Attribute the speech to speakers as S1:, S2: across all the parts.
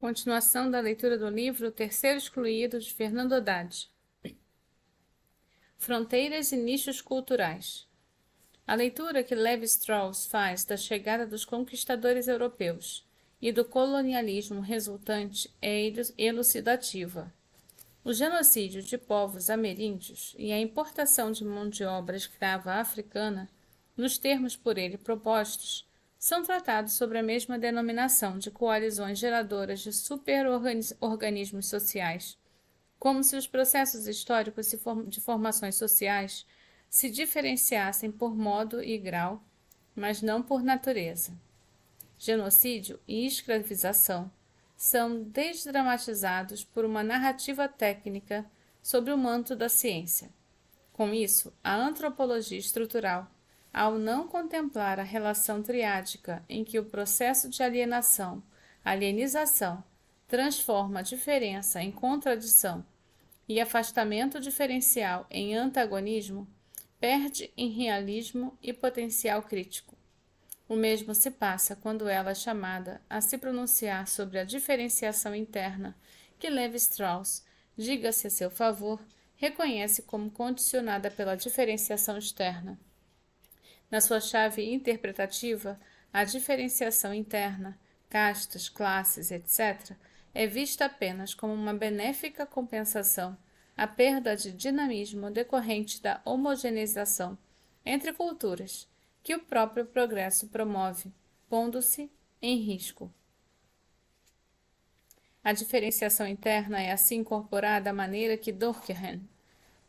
S1: Continuação da leitura do livro O Terceiro Excluído, de Fernando Haddad. Fronteiras e nichos culturais. A leitura que Lévi-Strauss faz da chegada dos conquistadores europeus e do colonialismo resultante é elucidativa. O genocídio de povos ameríndios e a importação de mão de obra escrava africana, nos termos por ele propostos, são tratados sobre a mesma denominação de coalizões geradoras de superorganismos sociais, como se os processos históricos de formações sociais se diferenciassem por modo e grau, mas não por natureza. Genocídio e escravização são desdramatizados por uma narrativa técnica sob o manto da ciência. Com isso, a antropologia estrutural, ao não contemplar a relação triádica em que o processo de alienização, transforma a diferença em contradição e afastamento diferencial em antagonismo, perde em realismo e potencial crítico. O mesmo se passa quando ela é chamada a se pronunciar sobre a diferenciação interna que Lévi-Strauss, diga-se a seu favor, reconhece como condicionada pela diferenciação externa. Na sua chave interpretativa, a diferenciação interna, castas, classes, etc., é vista apenas como uma benéfica compensação à perda de dinamismo decorrente da homogeneização entre culturas, que o próprio progresso promove, pondo-se em risco. A diferenciação interna é assim incorporada à maneira que Durkheim,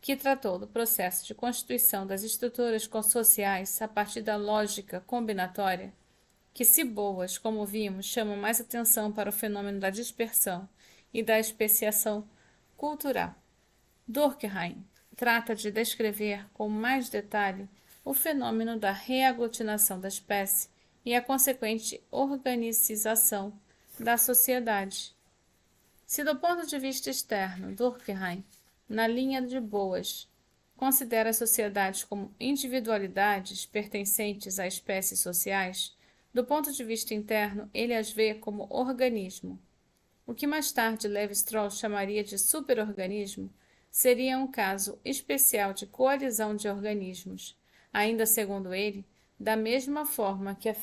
S1: que tratou do processo de constituição das estruturas sociais a partir da lógica combinatória, que, se boas, como vimos, chamam mais atenção para o fenômeno da dispersão e da especiação cultural. Durkheim trata de descrever com mais detalhe o fenômeno da reaglutinação da espécie e a consequente organicização da sociedade. Se do ponto de vista externo, Durkheim, na linha de boas, considera as sociedades como individualidades pertencentes a espécies sociais, do ponto de vista interno, ele as vê como organismo. O que mais tarde Lévi-Strauss chamaria de superorganismo seria um caso especial de coalizão de organismos, ainda segundo ele, da mesma forma que o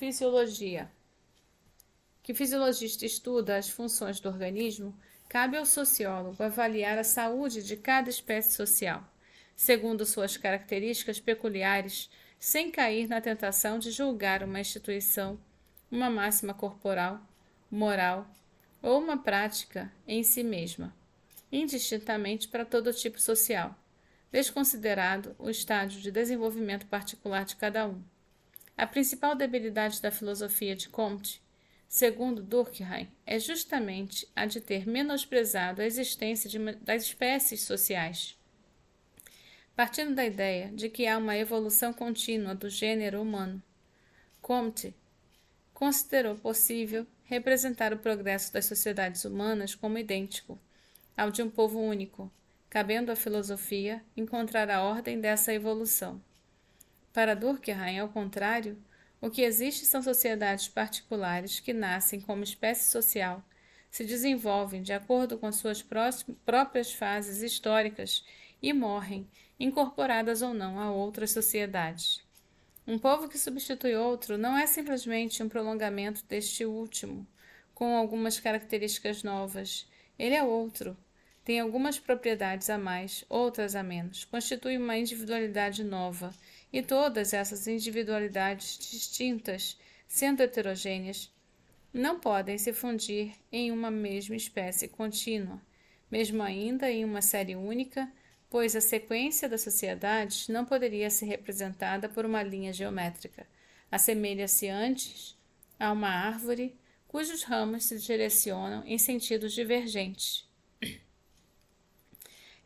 S1: fisiologista estuda as funções do organismo, cabe ao sociólogo avaliar a saúde de cada espécie social, segundo suas características peculiares, sem cair na tentação de julgar uma instituição, uma máxima corporal, moral ou uma prática em si mesma, indistintamente para todo tipo social, desconsiderado o estágio de desenvolvimento particular de cada um. A principal debilidade da filosofia de Comte, segundo Durkheim, é justamente a de ter menosprezado a existência das espécies sociais. Partindo da ideia de que há uma evolução contínua do gênero humano, Comte considerou possível representar o progresso das sociedades humanas como idêntico ao de um povo único, cabendo à filosofia encontrar a ordem dessa evolução. Para Durkheim, ao contrário, o que existe são sociedades particulares que nascem como espécie social, se desenvolvem de acordo com suas próprias fases históricas e morrem, incorporadas ou não a outras sociedades. Um povo que substitui outro não é simplesmente um prolongamento deste último, com algumas características novas. Ele é outro, tem algumas propriedades a mais, outras a menos, constitui uma individualidade nova, e todas essas individualidades distintas, sendo heterogêneas, não podem se fundir em uma mesma espécie contínua, mesmo ainda em uma série única, pois a sequência das sociedades não poderia ser representada por uma linha geométrica. Assemelha-se antes a uma árvore cujos ramos se direcionam em sentidos divergentes.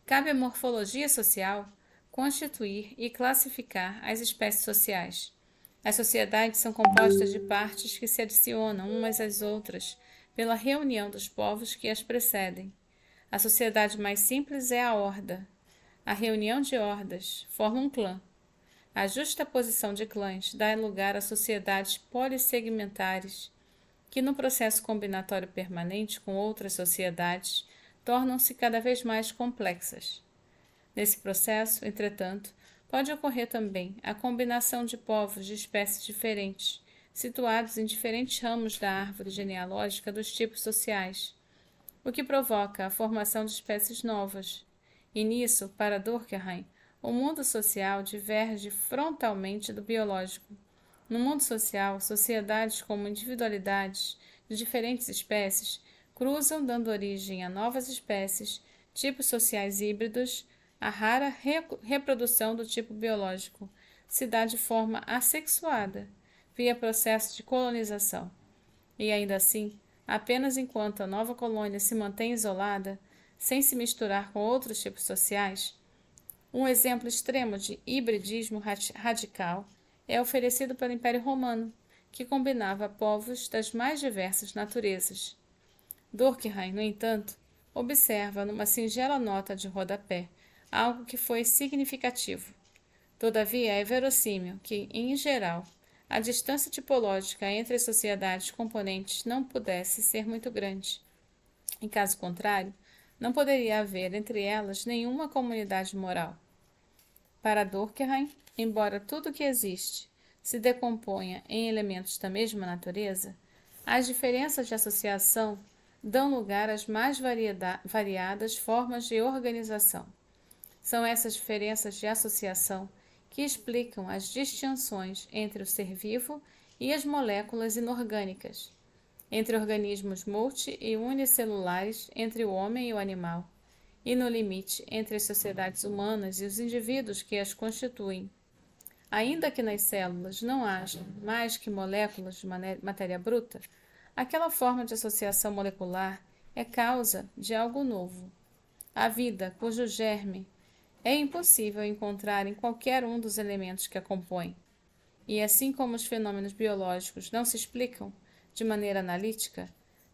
S1: Cabe à morfologia social constituir e classificar as espécies sociais. As sociedades são compostas de partes que se adicionam umas às outras pela reunião dos povos que as precedem. A sociedade mais simples é a horda. A reunião de hordas forma um clã. A justaposição de clãs dá lugar a sociedades polissegmentares que no processo combinatório permanente com outras sociedades tornam-se cada vez mais complexas. Nesse processo, entretanto, pode ocorrer também a combinação de povos de espécies diferentes, situados em diferentes ramos da árvore genealógica dos tipos sociais, o que provoca a formação de espécies novas. E nisso, para Durkheim, o mundo social diverge frontalmente do biológico. No mundo social, sociedades como individualidades de diferentes espécies cruzam, dando origem a novas espécies, tipos sociais híbridos. A rara reprodução do tipo biológico se dá de forma assexuada, via processo de colonização. E ainda assim, apenas enquanto a nova colônia se mantém isolada, sem se misturar com outros tipos sociais, um exemplo extremo de hibridismo radical é oferecido pelo Império Romano, que combinava povos das mais diversas naturezas. Durkheim, no entanto, observa numa singela nota de rodapé algo que foi significativo. Todavia, é verossímil que, em geral, a distância tipológica entre as sociedades componentes não pudesse ser muito grande. Em caso contrário, não poderia haver entre elas nenhuma comunidade moral. Para Durkheim, embora tudo que existe se decomponha em elementos da mesma natureza, as diferenças de associação dão lugar às mais variadas formas de organização. São essas diferenças de associação que explicam as distinções entre o ser vivo e as moléculas inorgânicas, entre organismos multi- e unicelulares, entre o homem e o animal, e, no limite, entre as sociedades humanas e os indivíduos que as constituem. Ainda que nas células não haja mais que moléculas de matéria bruta, aquela forma de associação molecular é causa de algo novo. A vida, cujo germe é impossível encontrar em qualquer um dos elementos que a compõem. E assim como os fenômenos biológicos não se explicam de maneira analítica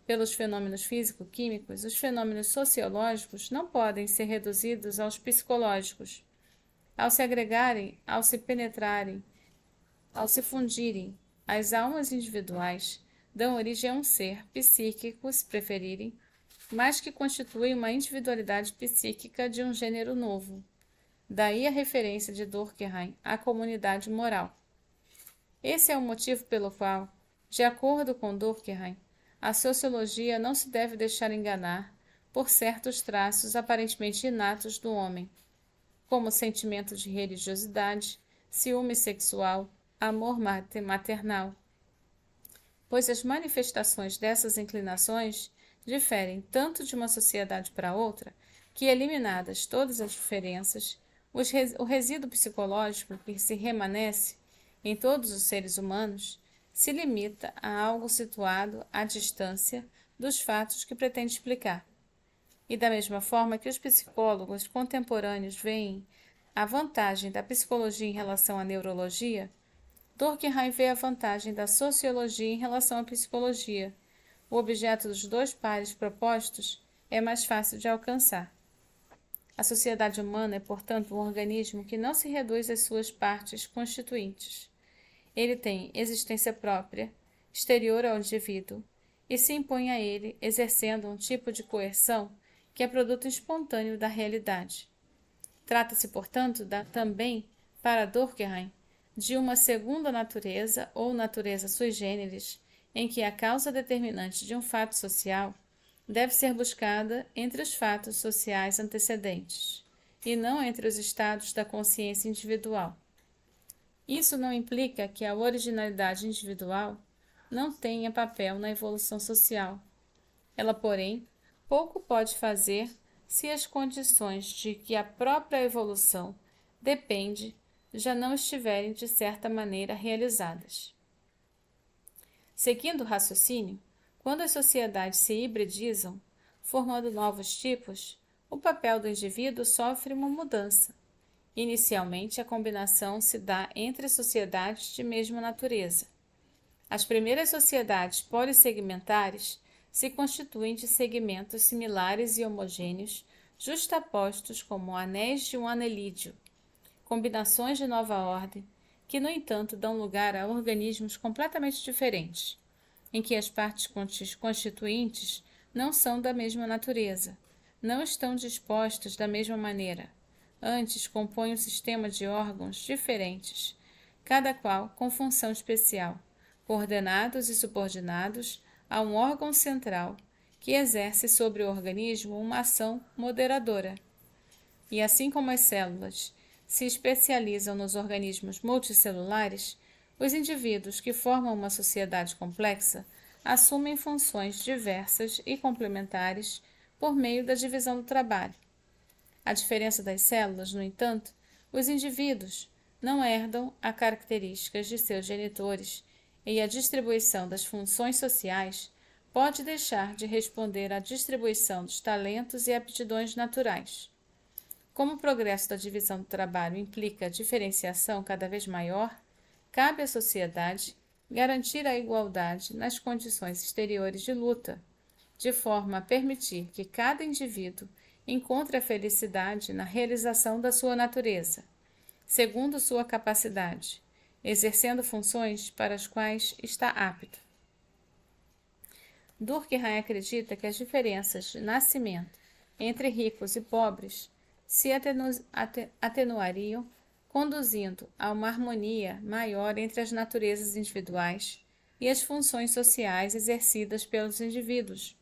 S1: pelos fenômenos físico-químicos, os fenômenos sociológicos não podem ser reduzidos aos psicológicos. Ao se agregarem, ao se penetrarem, ao se fundirem, as almas individuais dão origem a um ser psíquico, se preferirem, mas que constitui uma individualidade psíquica de um gênero novo. Daí a referência de Durkheim à comunidade moral. Esse é o motivo pelo qual, de acordo com Durkheim, a sociologia não se deve deixar enganar por certos traços aparentemente inatos do homem, como sentimento de religiosidade, ciúme sexual, amor maternal, pois as manifestações dessas inclinações diferem tanto de uma sociedade para outra que, eliminadas todas as diferenças, o resíduo psicológico que se remanesce em todos os seres humanos se limita a algo situado à distância dos fatos que pretende explicar. E da mesma forma que os psicólogos contemporâneos veem a vantagem da psicologia em relação à neurologia, Durkheim vê a vantagem da sociologia em relação à psicologia. O objeto dos dois pares propostos é mais fácil de alcançar. A sociedade humana é, portanto, um organismo que não se reduz às suas partes constituintes. Ele tem existência própria, exterior ao indivíduo, e se impõe a ele, exercendo um tipo de coerção que é produto espontâneo da realidade. Trata-se, portanto, também, para Durkheim, de uma segunda natureza ou natureza sui generis, em que a causa determinante de um fato social deve ser buscada entre os fatos sociais antecedentes, e não entre os estados da consciência individual. Isso não implica que a originalidade individual não tenha papel na evolução social. Ela, porém, pouco pode fazer se as condições de que a própria evolução depende já não estiverem de certa maneira realizadas. Seguindo o raciocínio, quando as sociedades se hibridizam, formando novos tipos, o papel do indivíduo sofre uma mudança. Inicialmente, a combinação se dá entre sociedades de mesma natureza. As primeiras sociedades polissegmentares se constituem de segmentos similares e homogêneos, justapostos como anéis de um anelídeo, combinações de nova ordem, que, no entanto, dão lugar a organismos completamente diferentes. em que as partes constituintes não são da mesma natureza, não estão dispostas da mesma maneira. Antes, compõem um sistema de órgãos diferentes, cada qual com função especial, coordenados e subordinados a um órgão central que exerce sobre o organismo uma ação moderadora. E assim como as células se especializam nos organismos multicelulares, os indivíduos que formam uma sociedade complexa assumem funções diversas e complementares por meio da divisão do trabalho. A diferença das células, no entanto, os indivíduos não herdam as características de seus genitores e a distribuição das funções sociais pode deixar de responder à distribuição dos talentos e aptidões naturais. Como o progresso da divisão do trabalho implica diferenciação cada vez maior, cabe à sociedade garantir a igualdade nas condições exteriores de luta, de forma a permitir que cada indivíduo encontre a felicidade na realização da sua natureza, segundo sua capacidade, exercendo funções para as quais está apto. Durkheim acredita que as diferenças de nascimento entre ricos e pobres se atenuariam, conduzindo a uma harmonia maior entre as naturezas individuais e as funções sociais exercidas pelos indivíduos,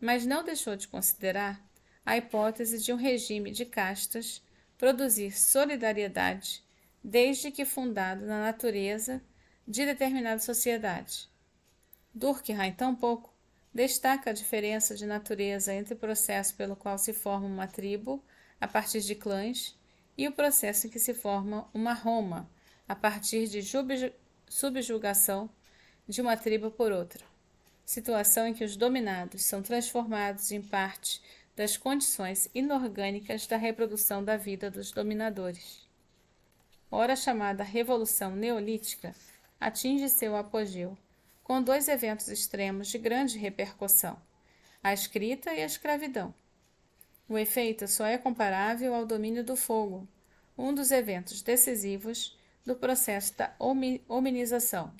S1: mas não deixou de considerar a hipótese de um regime de castas produzir solidariedade, desde que fundado na natureza de determinada sociedade. Durkheim, tampouco, destaca a diferença de natureza entre o processo pelo qual se forma uma tribo a partir de clãs e o processo em que se forma uma Roma a partir de subjugação de uma tribo por outra, situação em que os dominados são transformados em parte das condições inorgânicas da reprodução da vida dos dominadores. Ora chamada Revolução Neolítica atinge seu apogeu com dois eventos extremos de grande repercussão, a escrita e a escravidão. O efeito só é comparável ao domínio do fogo, um dos eventos decisivos do processo da hominização.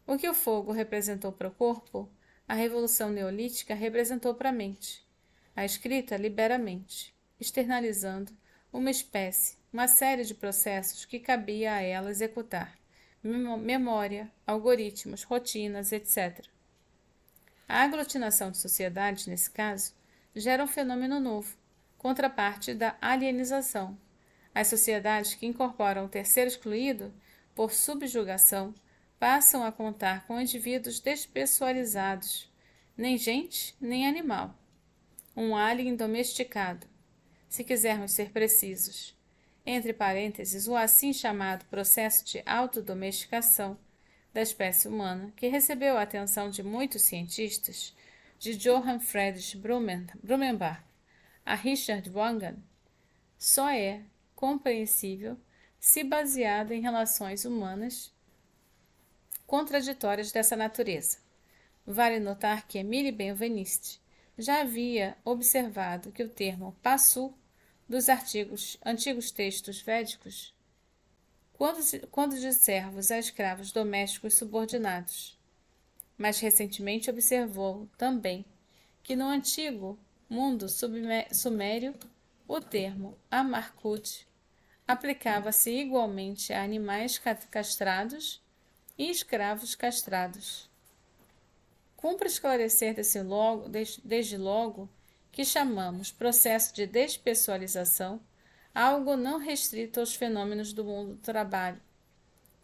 S1: O que o fogo representou para o corpo, a Revolução Neolítica representou para a mente. A escrita libera a mente, externalizando uma série de processos que cabia a ela executar, memória, algoritmos, rotinas, etc. A aglutinação de sociedades, nesse caso, gera um fenômeno novo, contraparte da alienização. As sociedades que incorporam o terceiro excluído, por subjugação, passam a contar com indivíduos despessoalizados, nem gente, nem animal. Um alien domesticado, se quisermos ser precisos. Entre parênteses, o assim chamado processo de autodomesticação da espécie humana, que recebeu a atenção de muitos cientistas, de Johann Friedrich Blumenbach a Richard Wagner, só é compreensível se baseado em relações humanas contraditórias dessa natureza. Vale notar que Emile Benveniste já havia observado que o termo passu dos antigos textos védicos, quando de servos a escravos domésticos subordinados. Mais recentemente observou também que no antigo mundo sumério o termo amarkut aplicava-se igualmente a animais castrados e escravos castrados. Cumpre esclarecer desde logo que chamamos processo de despessoalização algo não restrito aos fenômenos do mundo do trabalho.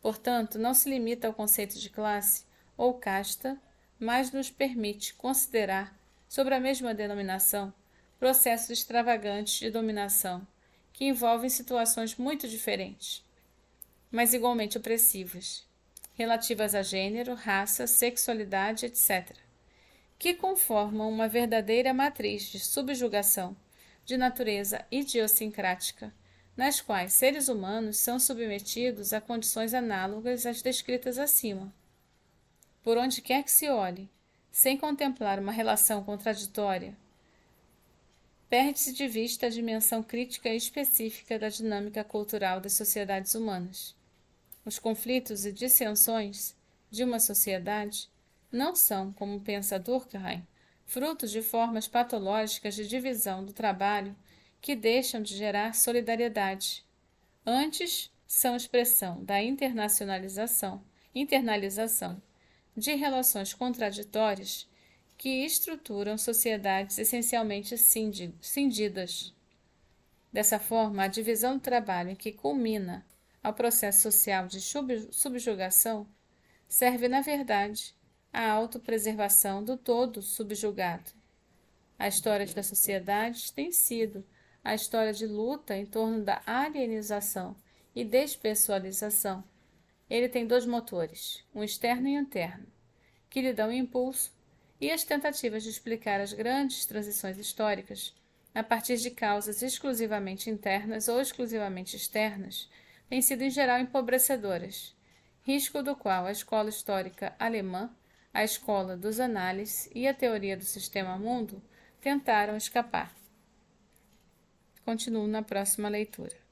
S1: Portanto, não se limita ao conceito de classe ou casta, mas nos permite considerar, sobre a mesma denominação, processos extravagantes de dominação, que envolvem situações muito diferentes, mas igualmente opressivas, relativas a gênero, raça, sexualidade, etc., que conformam uma verdadeira matriz de subjugação de natureza idiosincrática, nas quais seres humanos são submetidos a condições análogas às descritas acima. Por onde quer que se olhe, sem contemplar uma relação contraditória, perde-se de vista a dimensão crítica e específica da dinâmica cultural das sociedades humanas. Os conflitos e dissensões de uma sociedade não são, como pensa Durkheim, frutos de formas patológicas de divisão do trabalho que deixam de gerar solidariedade. Antes, são expressão da internalização de relações contraditórias que estruturam sociedades essencialmente cindidas. Dessa forma, a divisão do trabalho em que culmina ao processo social de subjugação serve, na verdade, à autopreservação do todo subjugado. A história da sociedade tem sido a história de luta em torno da alienização e despessoalização. Ele tem dois motores, um externo e um interno, que lhe dão impulso, e as tentativas de explicar as grandes transições históricas a partir de causas exclusivamente internas ou exclusivamente externas têm sido em geral empobrecedoras, risco do qual a escola histórica alemã, a escola dos análises e a teoria do sistema-mundo tentaram escapar. Continuo na próxima leitura.